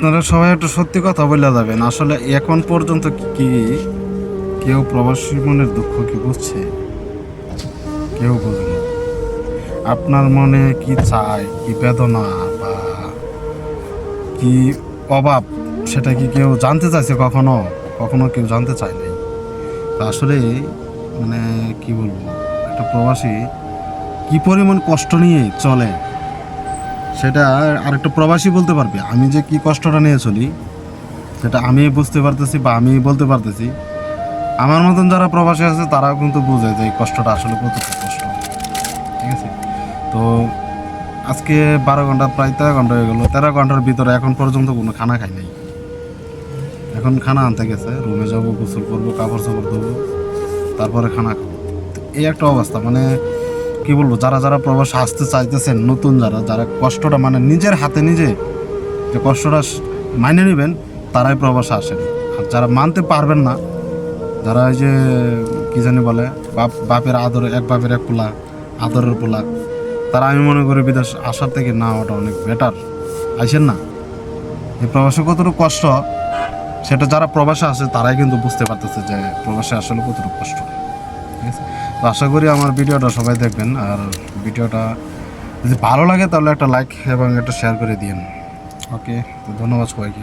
আপনারা সবাই একটু সত্যি কথা বলে যাবেন, আসলে এখন পর্যন্ত কি কেউ প্রবাসী মনের দুঃখ কি বুঝছে? কেউ বোঝেনি। আপনার মনে কি চায়, কি বেদনা বা কি অভাব, সেটা কি কেউ জানতে চাইছে? কখনো কখনো কেউ জানতে চায় নাই। তা আসলে মানে কি বলবো, একটা প্রবাসী কি পরিমাণ কষ্ট নিয়ে চলে সেটা আরেকটা প্রবাসী বলতে পারবে। আমি যে কি কষ্টটা নিয়ে চলি সেটা আমি বুঝতে পারতেছি বা আমি বলতে পারতেছি। আমার মতন যারা প্রবাসী আছে তারাও কিন্তু বুঝে যে এই কষ্টটা আসলে কতটা কষ্ট। ঠিক আছে? তো আজকে 12 ঘন্টা, প্রায় 13 ঘন্টা হয়ে গেলো। 13 ঘন্টার ভিতরে এখন পর্যন্ত কোনো খানা খাই নাই। এখন খানা আনতে গেছে, রুমে যাবো, গোসল করবো, কাপড় চাপড় ধোবো, তারপরে খানা খাবো। তো এই একটা অবস্থা, মানে কি বলবো, যারা যারা প্রবাসে আসতে চাইতেছেন, নতুন যারা যারা কষ্টটা মানে নিজের হাতে নিজে যে কষ্টটা মাইনে নেবেন, তারাই প্রবাসে আসেন। আর যারা মানতে পারবেন না, যারা এই যে কি জানি বলে বাপের আদর, এক বাপের এক পোলা, আদরের পোলা, তারা আমি মনে করি বিদেশ আসার থেকে না ওটা অনেক বেটার। আইসেন না, এই প্রবাসে কতটুকু কষ্ট সেটা যারা প্রবাসে আসে তারাই কিন্তু বুঝতে পারতেছে যে প্রবাসে আসলে কতটুকু কষ্ট। ঠিক আছে? তো আশা করি আমার ভিডিওটা সবাই দেখবেন, আর ভিডিওটা যদি ভালো লাগে তাহলে একটা লাইক এবং একটা শেয়ার করে দিন। ওকে, তো ধন্যবাদ সবাইকে।